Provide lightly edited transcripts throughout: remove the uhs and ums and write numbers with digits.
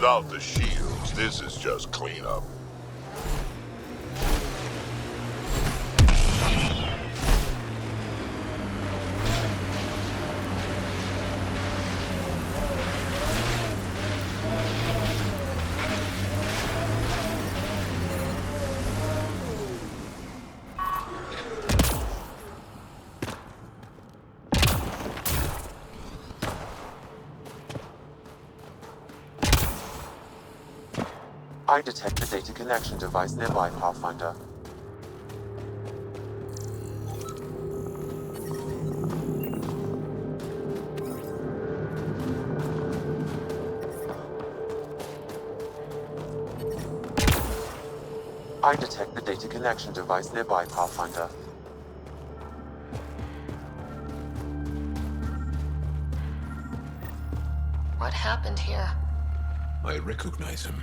Without the shields, this is just cleanup. I detect the data connection device nearby, Pathfinder. I detect the data connection device nearby, Pathfinder. What happened here? I recognize him.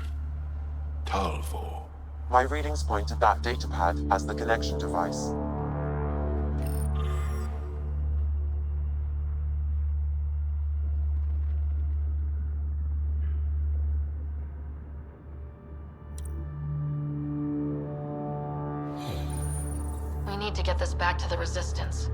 Talvo. My readings point to that datapad as the connection device. We need to get this back to the Resistance.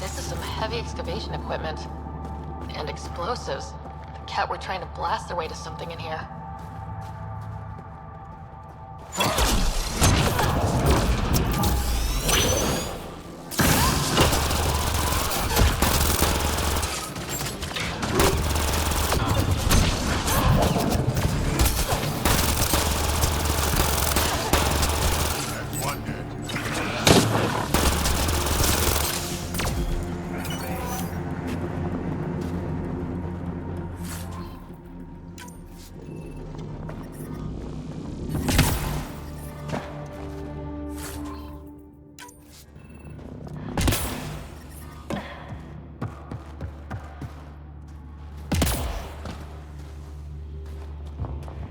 This is some heavy excavation equipment. And explosives. The cat were trying to blast their way to something in here.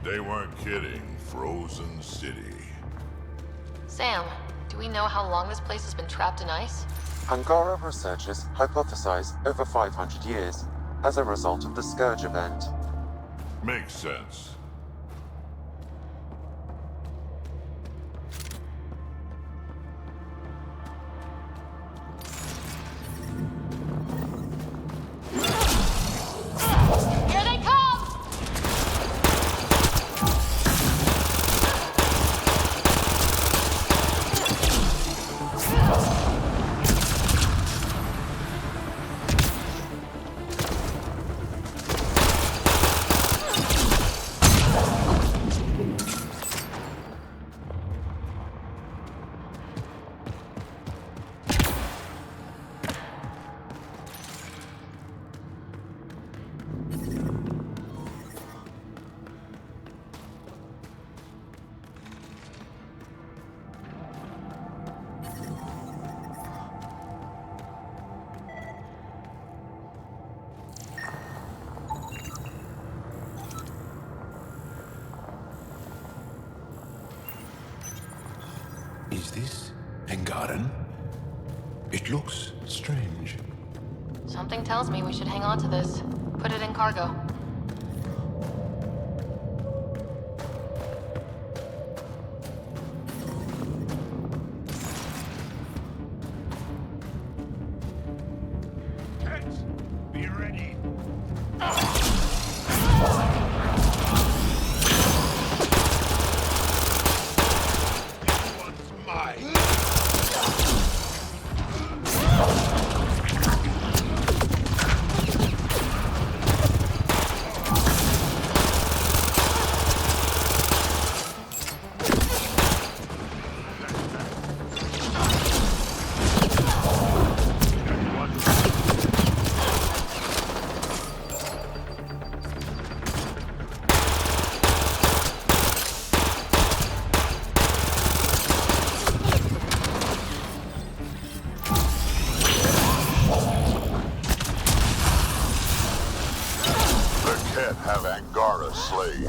They weren't kidding. Frozen City. Sam, do we know how long this place has been trapped in ice? Angara researchers hypothesize over 500 years as a result of the Scourge event. Makes sense. Here they come! Is this Angaran? It looks strange. Something tells me we should hang on to this. Put it in cargo. Have Angara slaves.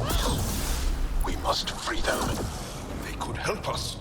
We must free them. They could help us.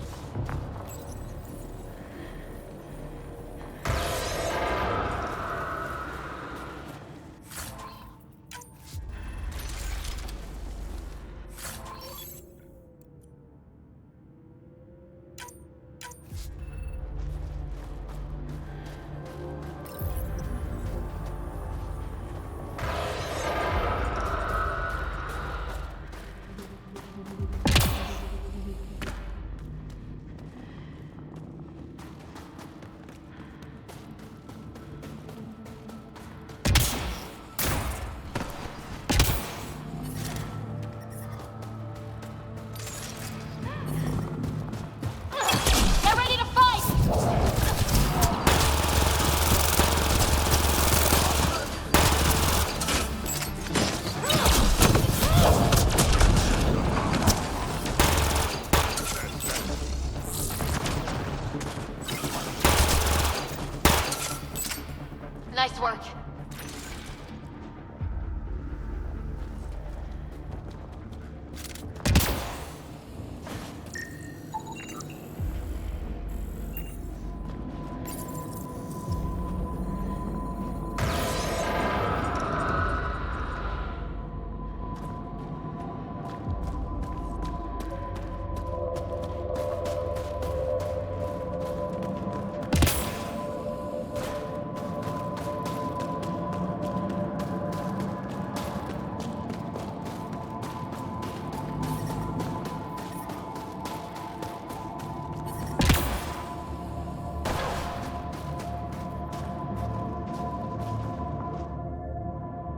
Nice work.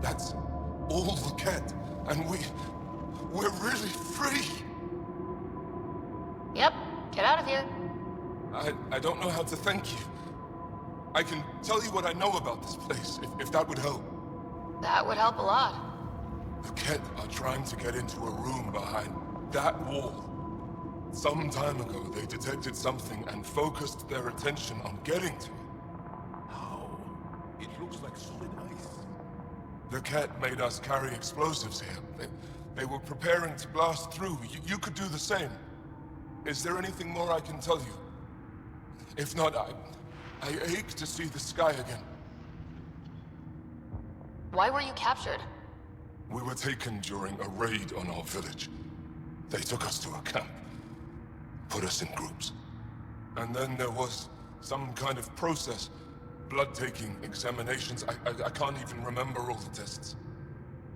That's all the cat, and we're really free. Yep, get out of here. I don't know how to thank you. I can tell you what I know about this place, if that would help. That would help a lot. The Ket are trying to get into a room behind that wall. Some time ago, they detected something and focused their attention on getting to it. How? It looks like solid ice. The Ket made us carry explosives here. They were preparing to blast through. You could do the same. Is there anything more I can tell you? If not, I ache to see the sky again. Why were you captured? We were taken during a raid on our village. They took us to a camp, put us in groups. And then there was some kind of process, blood-taking, examinations. I can't even remember all the tests.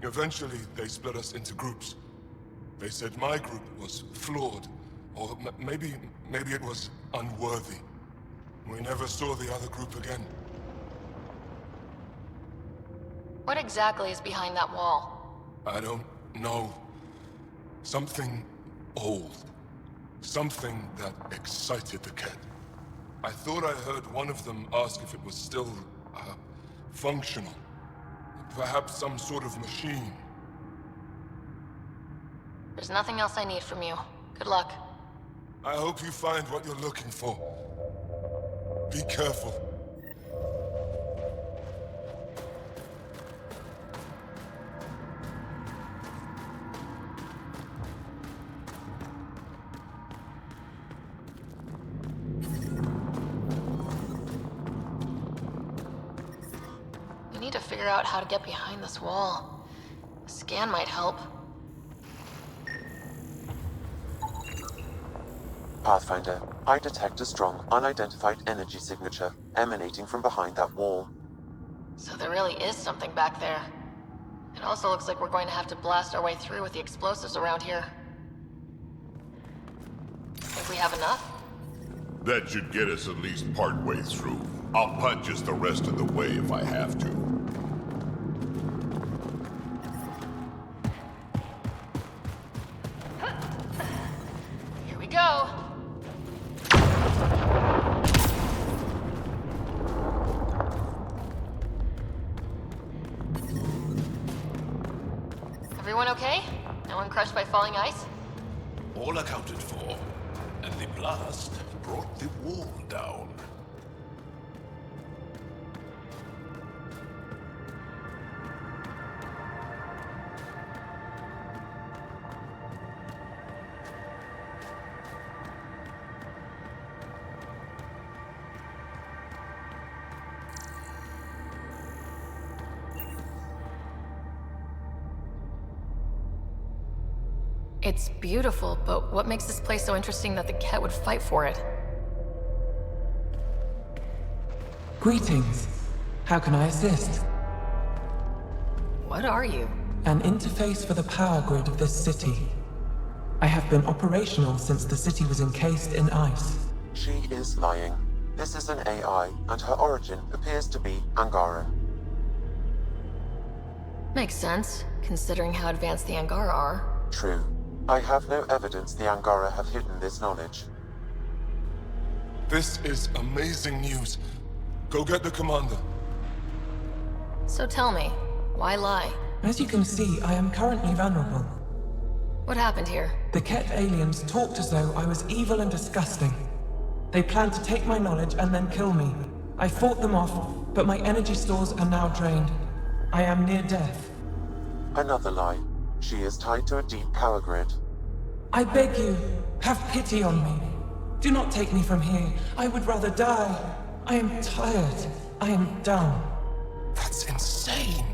Eventually, they split us into groups. They said my group was flawed, or maybe it was unworthy. We never saw the other group again. What exactly is behind that wall? I don't know. Something old. Something that excited the Ket. I thought I heard one of them ask if it was still, functional. Perhaps some sort of machine. There's nothing else I need from you. Good luck. I hope you find what you're looking for. Be careful. We need to figure out how to get behind this wall. A scan might help. Pathfinder, I detect a strong, unidentified energy signature emanating from behind that wall. So there really is something back there. It also looks like we're going to have to blast our way through with the explosives around here. Think we have enough? That should get us at least part way through. I'll punch us the rest of the way if I have to. Here we go. Everyone okay? No one crushed by falling ice? All accounted for, and the blast brought the wall down. It's beautiful, but what makes this place so interesting that the cat would fight for it? Greetings. How can I assist? What are you? An interface for the power grid of this city. I have been operational since the city was encased in ice. She is lying. This is an AI, and her origin appears to be Angara. Makes sense, considering how advanced the Angara are. True. I have no evidence the Angara have hidden this knowledge. This is amazing news. Go get the commander. So tell me, why lie? As you can see, I am currently vulnerable. What happened here? The Ket aliens talked as though I was evil and disgusting. They planned to take my knowledge and then kill me. I fought them off, but my energy stores are now drained. I am near death. Another lie. She is tied to a deep power grid. I beg you, have pity on me. Do not take me from here. I would rather die. I am tired. I am done. That's insane.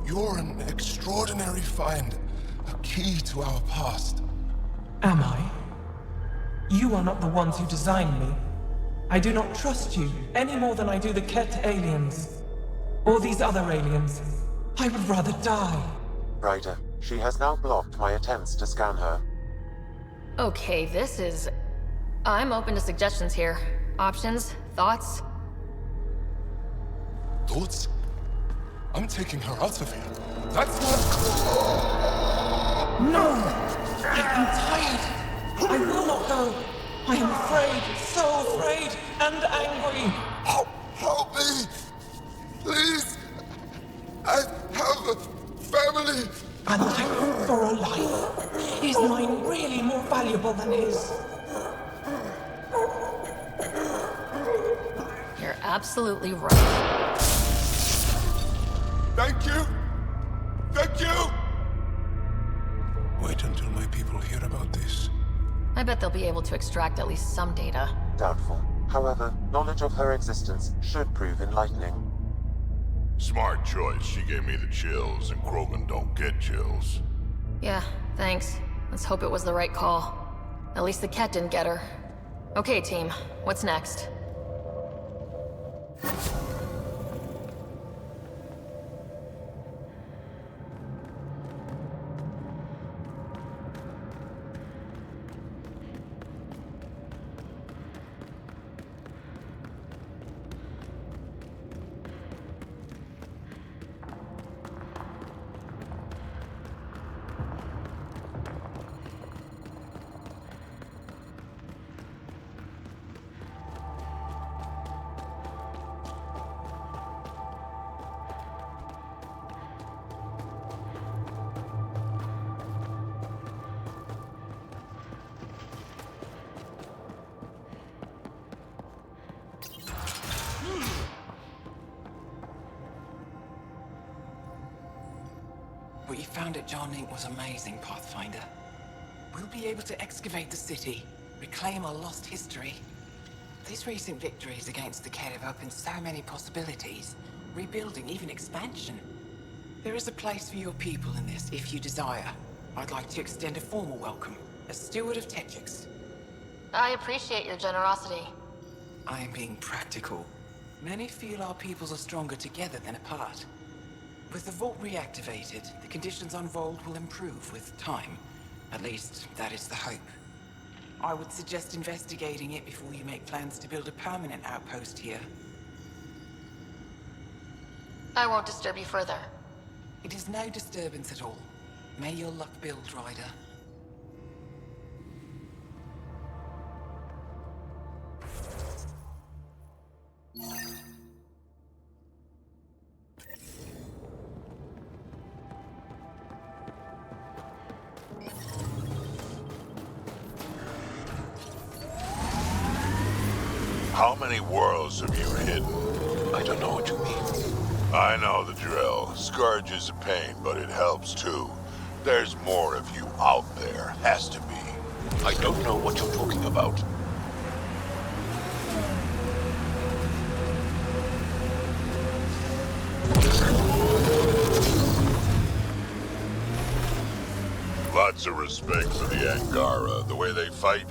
You're an extraordinary find. A key to our past. Am I? You are not the ones who designed me. I do not trust you any more than I do the Ket aliens. Or these other aliens. I would rather die. Ryder, she has now blocked my attempts to scan her. Okay, this is... I'm open to suggestions here. Options? Thoughts? Thoughts? I'm taking her out of here. That's what... No! I am tired. I will not go. I am afraid, so afraid and angry. Help me! Please! I have a family! A life for a life. Is mine really more valuable than his? You're absolutely right. Thank you! Thank you! Wait until my people hear about this. I bet they'll be able to extract at least some data. Doubtful. However, knowledge of her existence should prove enlightening. Smart choice. She gave me the chills, and Krogan don't get chills. Yeah, thanks. Let's hope it was the right call. At least the cat didn't get her. Okay, team. What's next? What you found at John Inc. was amazing, Pathfinder. We'll be able to excavate the city, reclaim our lost history. These recent victories against the Ket have opened so many possibilities. Rebuilding, even expansion. There is a place for your people in this, if you desire. I'd like to extend a formal welcome, as Steward of Techix. I appreciate your generosity. I am being practical. Many feel our peoples are stronger together than apart. With the vault reactivated, the conditions on Voeld will improve with time. At least, that is the hope. I would suggest investigating it before you make plans to build a permanent outpost here. I won't disturb you further. It is no disturbance at all. May your luck build, Ryder. How many worlds have you hidden? I don't know what you mean. I know the drill. Scourge is a pain, but it helps too. There's more of you out there. Has to be. I don't know what you're talking about. Lots of respect for the Angara. The way they fight,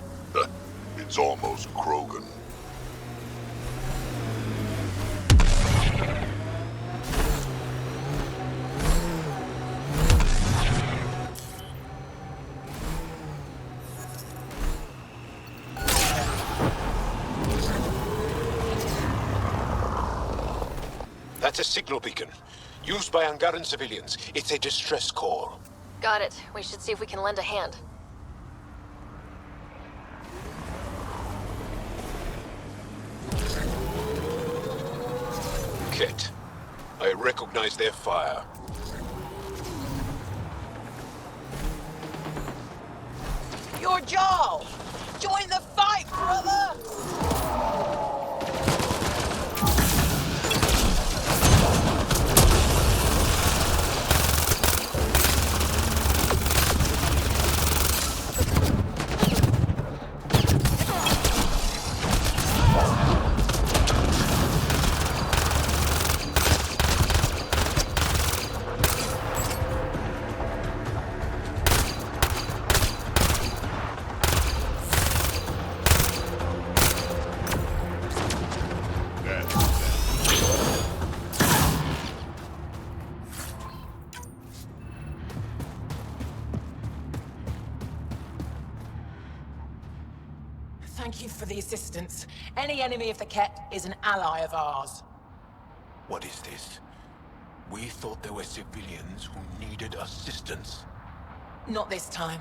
it's almost Krogan. That's a signal beacon. Used by Angaran civilians. It's a distress call. Got it. We should see if we can lend a hand. Ket. I recognize their fire. Your Jarl! Join the fight, brother! Thank you for the assistance. Any enemy of the Ket is an ally of ours. What is this? We thought there were civilians who needed assistance. Not this time.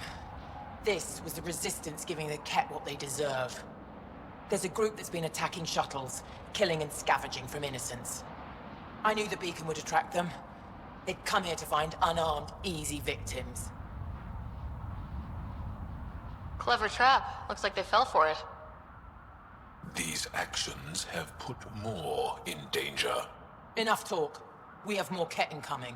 This was the Resistance giving the Ket what they deserve. There's a group that's been attacking shuttles, killing and scavenging from innocents. I knew the beacon would attract them. They'd come here to find unarmed, easy victims. Clever trap. Looks like they fell for it. These actions have put more in danger. Enough talk. We have more Ket incoming.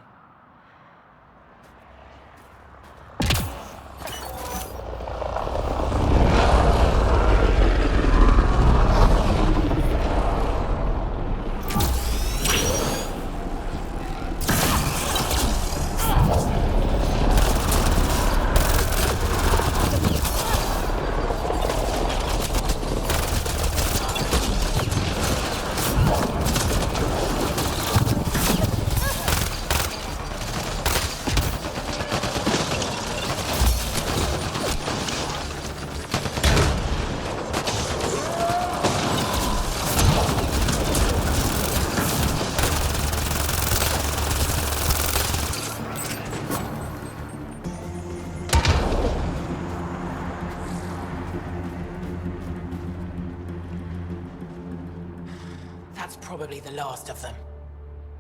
That's probably the last of them.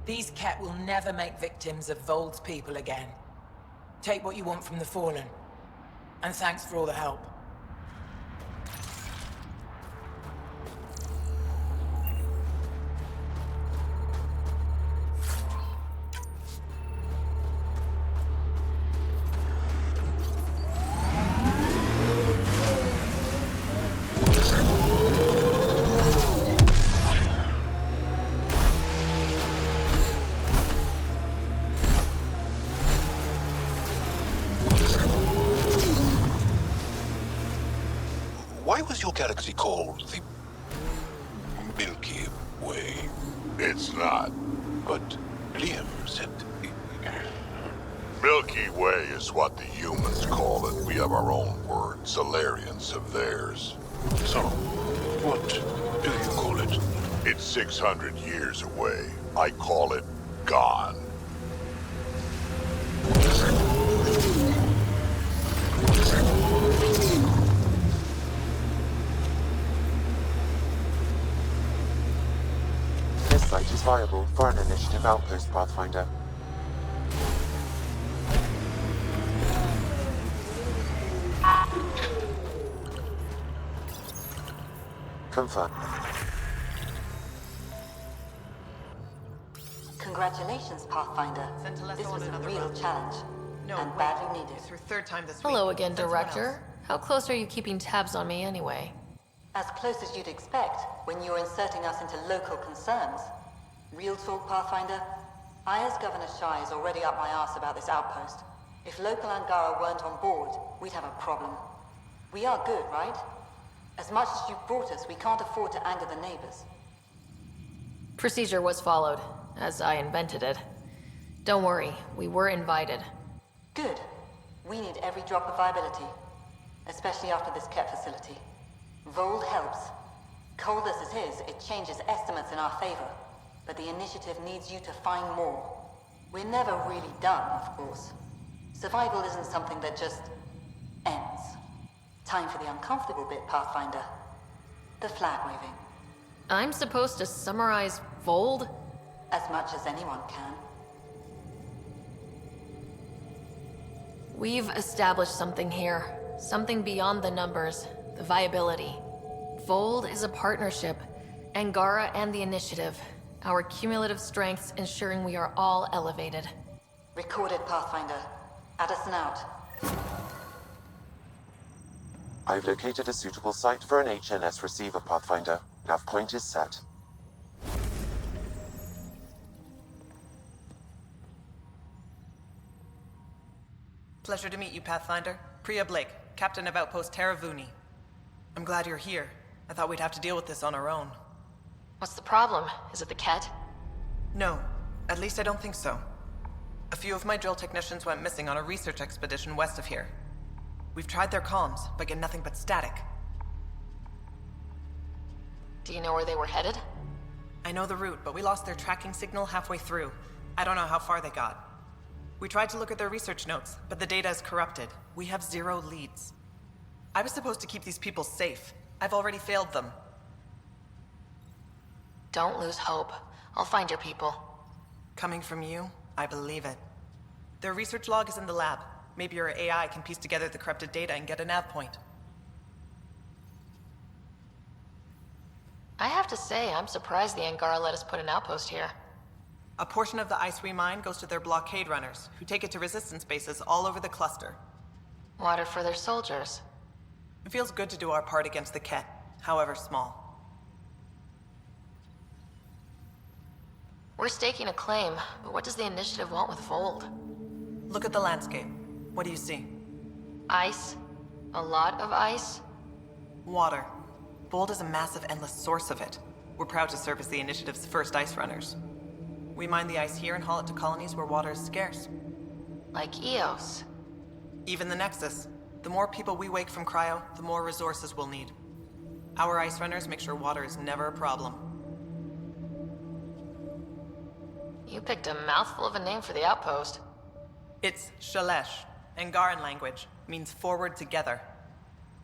These Ket will never make victims of Voeld's people again. Take what you want from the Fallen. And thanks for all the help. Why was your galaxy called the Milky way. It's not. But Liam said... Milky Way is what the humans call it. We have our own word. Solarians have theirs. So, what do you call it? It's 600 years away. I call it gone. This site is viable for an initiative outpost, Pathfinder. Confirm. Congratulations, Pathfinder. This was a real challenge. And badly needed. It's her third time this week. Hello again, Send someone Director. else. How close are you keeping tabs on me anyway? As close as you'd expect when you're inserting us into local concerns. Real talk, Pathfinder? I, as Governor Shai, is already up my arse about this outpost. If local Angara weren't on board, we'd have a problem. We are good, right? As much as you've brought us, we can't afford to anger the neighbors. Procedure was followed, as I invented it. Don't worry, we were invited. Good. We need every drop of viability. Especially after this Ket facility. Voeld helps. Cold as it is, it changes estimates in our favor. But the initiative needs you to find more. We're never really done, of course. Survival isn't something that just ends. Time for the uncomfortable bit, Pathfinder. The flag waving. I'm supposed to summarize Voeld? As much as anyone can. We've established something here. Something beyond the numbers. The viability. Voeld is a partnership. Angara and the Initiative. Our cumulative strengths ensuring we are all elevated. Recorded, Pathfinder. Addison out. I've located a suitable site for an HNS receiver, Pathfinder. Nav point is set. Pleasure to meet you, Pathfinder. Priya Blake, Captain of Outpost Taravuni. I'm glad you're here. I thought we'd have to deal with this on our own. What's the problem? Is it the Ket? No, at least I don't think so. A few of my drill technicians went missing on a research expedition west of here. We've tried their comms, but get nothing but static. Do you know where they were headed? I know the route, but we lost their tracking signal halfway through. I don't know how far they got. We tried to look at their research notes, but the data is corrupted. We have 0 leads. I was supposed to keep these people safe. I've already failed them. Don't lose hope. I'll find your people. Coming from you, I believe it. Their research log is in the lab. Maybe your AI can piece together the corrupted data and get a nav point. I have to say, I'm surprised the Angara let us put an outpost here. A portion of the ice we mine goes to their blockade runners, who take it to resistance bases all over the cluster. Water for their soldiers. It feels good to do our part against the Ket, however small. We're staking a claim, but what does the Initiative want with Voeld? Look at the landscape. What do you see? Ice? A lot of ice? Water. Voeld is a massive, endless source of it. We're proud to serve as the Initiative's first ice runners. We mine the ice here and haul it to colonies where water is scarce. Like Eos. Even the Nexus. The more people we wake from cryo, the more resources we'll need. Our ice runners make sure water is never a problem. You picked a mouthful of a name for the outpost. It's Shalesh, Angaran language, means forward together.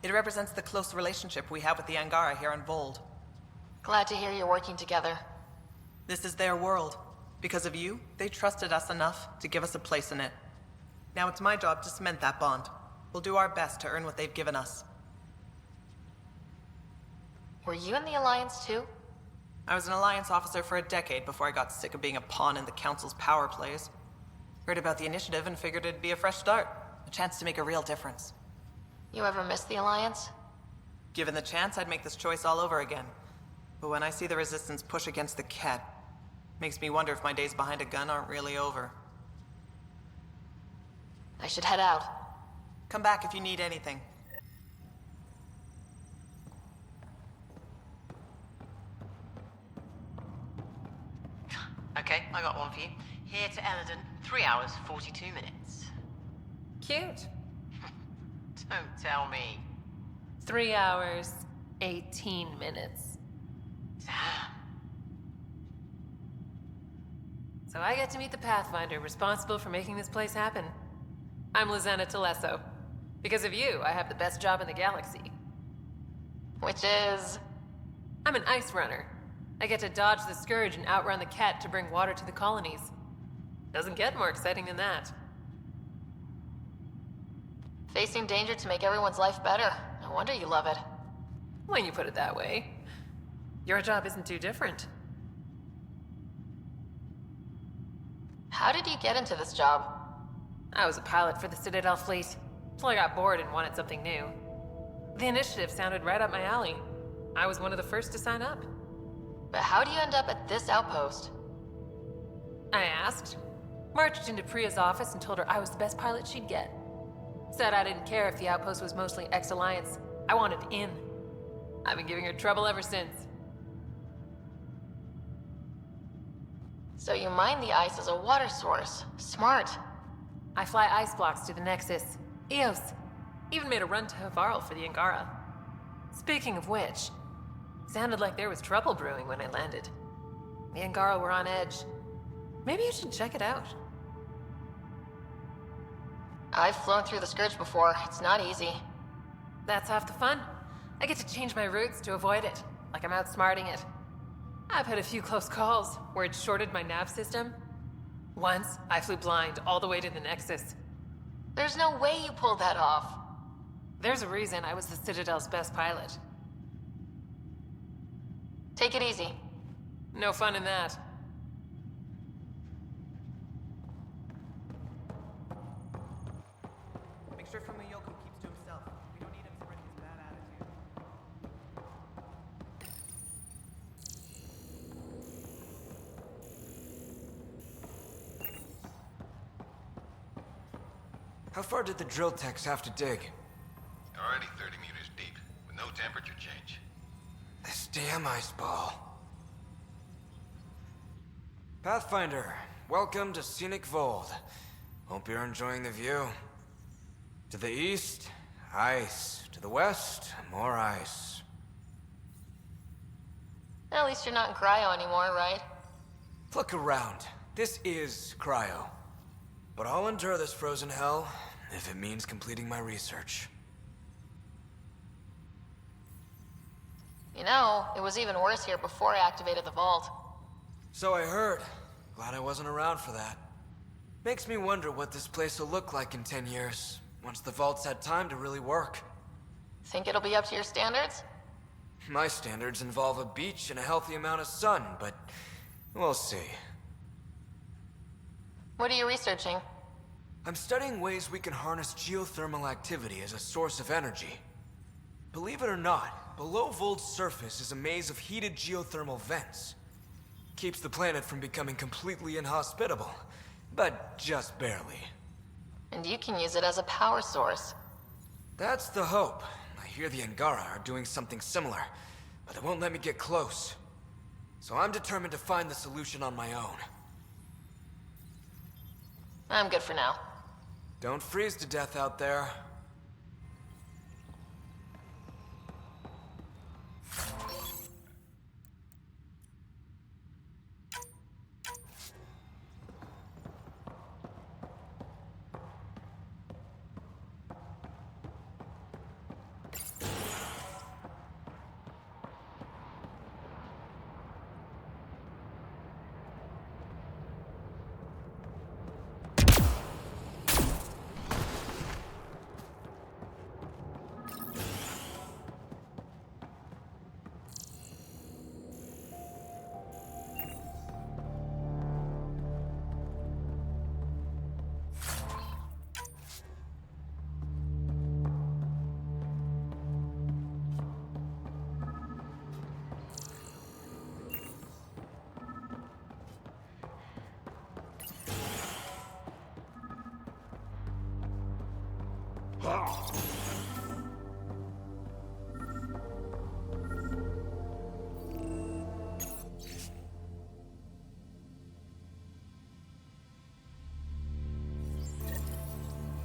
It represents the close relationship we have with the Angara here on Voeld. Glad to hear you're working together. This is their world. Because of you, they trusted us enough to give us a place in it. Now it's my job to cement that bond. We'll do our best to earn what they've given us. Were you in the Alliance too? I was an Alliance officer for a decade before I got sick of being a pawn in the Council's power plays. Heard about the Initiative and figured it'd be a fresh start. A chance to make a real difference. You ever miss the Alliance? Given the chance, I'd make this choice all over again. But when I see the Resistance push against the Ket, makes me wonder if my days behind a gun aren't really over. I should head out. Come back if you need anything. help you. Here to Eladon, 3 hours, 42 minutes. Cute. Don't tell me. 3 hours, 18 minutes. Damn. So I get to meet the Pathfinder responsible for making this place happen. I'm Lizana Telesso. Because of you, I have the best job in the galaxy. Which is... I'm an ice runner. I get to dodge the Scourge and outrun the Ket to bring water to the colonies. Doesn't get more exciting than that. Facing danger to make everyone's life better. No wonder you love it. When you put it that way. Your job isn't too different. How did you get into this job? I was a pilot for the Citadel fleet, till I got bored and wanted something new. The initiative sounded right up my alley. I was one of the first to sign up. But how do you end up at this outpost? I asked. Marched into Priya's office and told her I was the best pilot she'd get. Said I didn't care if the outpost was mostly ex-Alliance. I wanted in. I've been giving her trouble ever since. So you mine the ice as a water source. Smart. I fly ice blocks to the Nexus. Eos. Even made a run to Havarl for the Angara. Speaking of which, sounded like there was trouble brewing when I landed. The Angara were on edge. Maybe you should check it out. I've flown through the Scourge before. It's not easy. That's half the fun. I get to change my routes to avoid it, like I'm outsmarting it. I've had a few close calls where it shorted my nav system. Once, I flew blind all the way to the Nexus. There's no way you pulled that off. There's a reason I was the Citadel's best pilot. Take it easy. No fun in that. Make sure from the Yoko keeps to himself. We don't need him spreading his bad attitude. How far did the drill techs have to dig? Already 30 meters deep, with no temperature change. This damn ice ball. Pathfinder, welcome to scenic Voeld. Hope you're enjoying the view. To the east, ice. To the west, more ice. At least you're not in cryo anymore, right? Look around. This is cryo. But I'll endure this frozen hell if it means completing my research. You know, it was even worse here before I activated the vault. So I heard. Glad I wasn't around for that. Makes me wonder what this place will look like in 10 years, once the vault's had time to really work. Think it'll be up to your standards? My standards involve a beach and a healthy amount of sun, but we'll see. What are you researching? I'm studying ways we can harness geothermal activity as a source of energy. Believe it or not, below Voeld's surface is a maze of heated geothermal vents. Keeps the planet from becoming completely inhospitable, but just barely. And you can use it as a power source. That's the hope. I hear the Angara are doing something similar, but they won't let me get close. So I'm determined to find the solution on my own. I'm good for now. Don't freeze to death out there.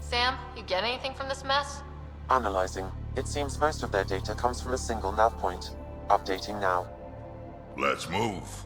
Sam, you get anything from this mess? Analyzing. It seems most of their data comes from a single nav point. Updating now. Let's move.